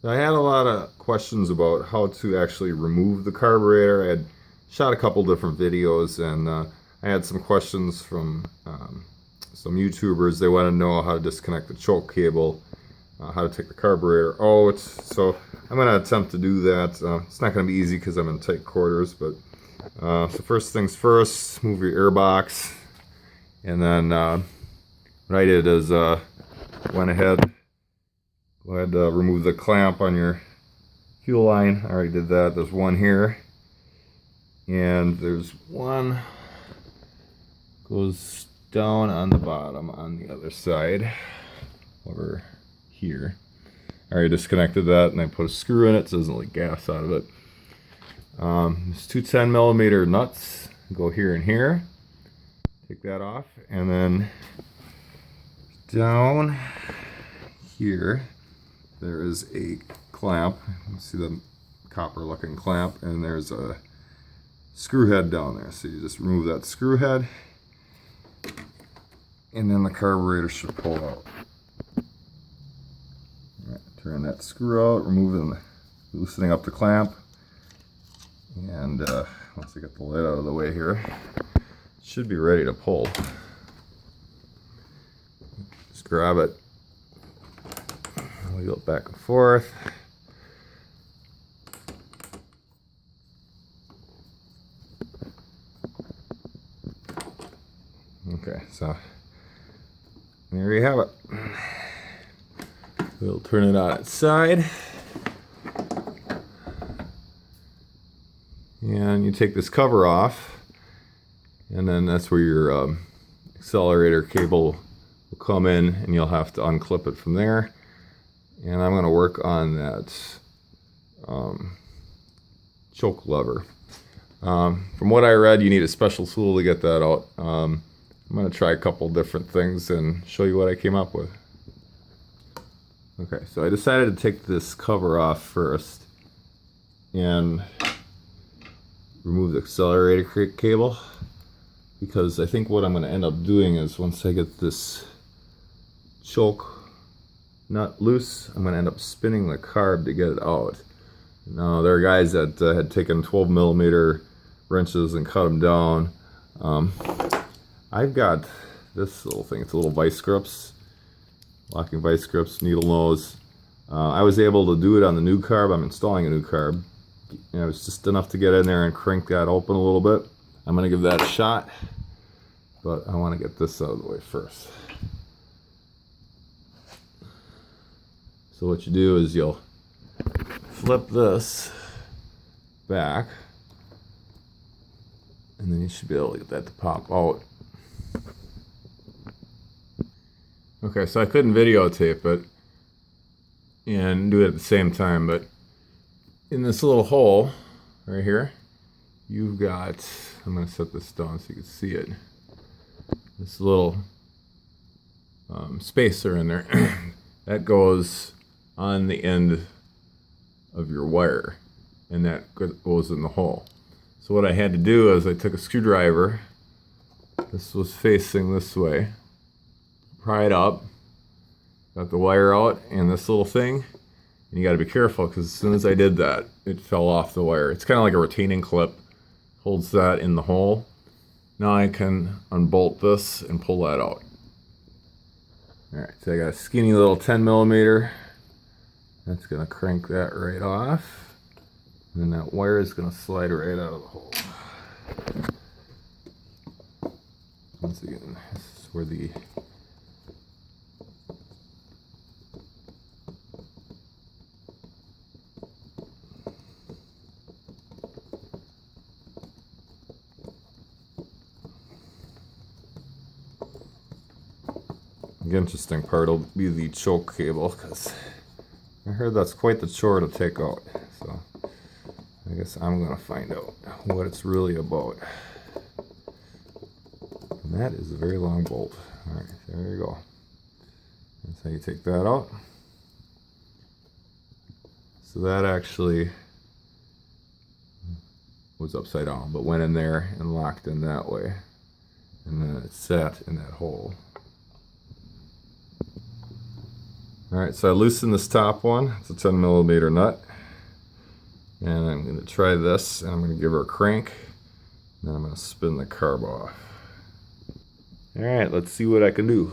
I had a lot of questions about how to actually remove the carburetor. I had shot a couple different videos, and I had some questions from some YouTubers. They want to know how to disconnect the choke cable, how to take the carburetor out. So I'm going to attempt to do that. It's not going to be easy because I'm in tight quarters, but so first things first, move your air box, and then what I did is went ahead. Go ahead and remove the clamp on your fuel line. I already did that. There's one here. And there's one goes down on the bottom on the other side. Over here. I already disconnected that and I put a screw in it so it doesn't leak gas out of it. There's two 10mm nuts. Go here and here. Take that off. And then down here there is a clamp. You see the copper looking clamp, and there's a screw head down there. So you just remove that screw head, and then the carburetor should pull out. Right, turn that screw out, loosening up the clamp, and once I get the lid out of the way here, it should be ready to pull. Just grab it. Wheel it back and forth. Okay, so there you have it. We'll turn it on its side. And you take this cover off, and then that's where your accelerator cable will come in, and you'll have to unclip it from there. And I'm going to work on that choke lever. From what I read, you need a special tool to get that out. I'm going to try a couple different things and show you what I came up with. Okay, so I decided to take this cover off first and remove the accelerator cable, because I think what I'm going to end up doing is once I get this choke nut loose, I'm going to end up spinning the carb to get it out. Now, there are guys that had taken 12mm wrenches and cut them down. I've got this little thing. It's a little vice grips, locking vice grips, needle nose. I was able to do it on the new carb. I'm installing a new carb. You know, it's just enough to get in there and crank that open a little bit. I'm going to give that a shot, but I want to get this out of the way first. So what you do is you'll flip this back, and then you should be able to get that to pop out. Okay, so I couldn't videotape it and do it at the same time, but in this little hole right here, you've got, I'm going to set this down so you can see it, this little spacer in there that goes on the end of your wire, and that goes in the hole. So what I had to do is I took a screwdriver, this was facing this way, pry it up, got the wire out and this little thing, and you got to be careful because as soon as I did that, it fell off the wire. It's kind of like a retaining clip, holds that in the hole. Now I can unbolt this and pull that out. Alright, so I got a skinny little 10mm. That's going to crank that right off. And then that wire is going to slide right out of the hole. Once again, this is where the interesting part will be the choke cable, because I heard that's quite the chore to take out. So I guess I'm going to find out what it's really about. And that is a very long bolt. Alright, there you go. That's how you take that out. So that actually was upside down, but went in there and locked in that way. And then it sat in that hole. Alright, so I loosened this top one. It's a 10mm nut. And I'm going to try this, and I'm going to give her a crank. And then I'm going to spin the carb off. Alright, let's see what I can do.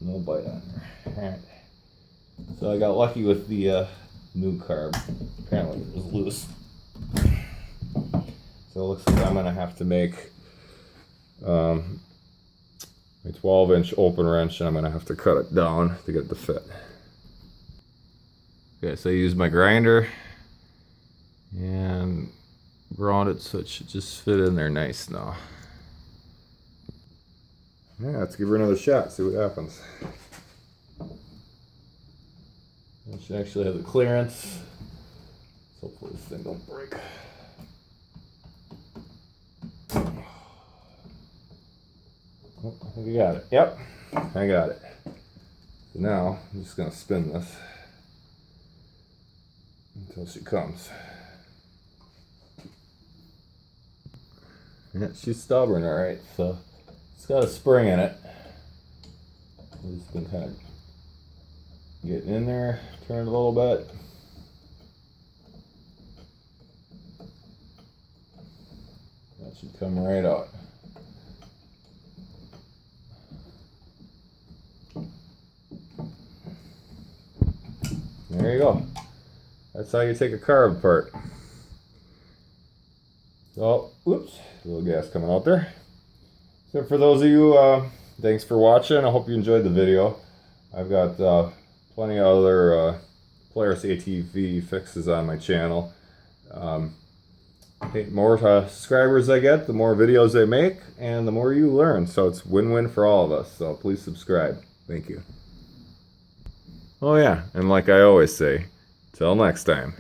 No bite on there. Alright. So I got lucky with the new carb. Apparently it was loose. So it looks like I'm going to have to make a 12-inch open wrench, and I'm going to have to cut it down to get it to fit. Okay, so I used my grinder and ground it so it should just fit in there nice now. Yeah, let's give her another shot, see what happens. It should actually have the clearance. So hopefully this thing don't break. Oh, I think I got it. Yep, I got it. So now I'm just going to spin this until she comes. Yeah, she's stubborn, alright, so it's got a spring in it. I'm just going to kind of get in there, turn it a little bit. That should come right out. There you go. That's how you take a carb apart. So, oops, a little gas coming out there. So for those of you, thanks for watching. I hope you enjoyed the video. I've got plenty of other Polaris ATV fixes on my channel. The more subscribers I get, the more videos I make, and the more you learn. So it's win-win for all of us. So please subscribe. Thank you. Oh yeah, and like I always say, till next time.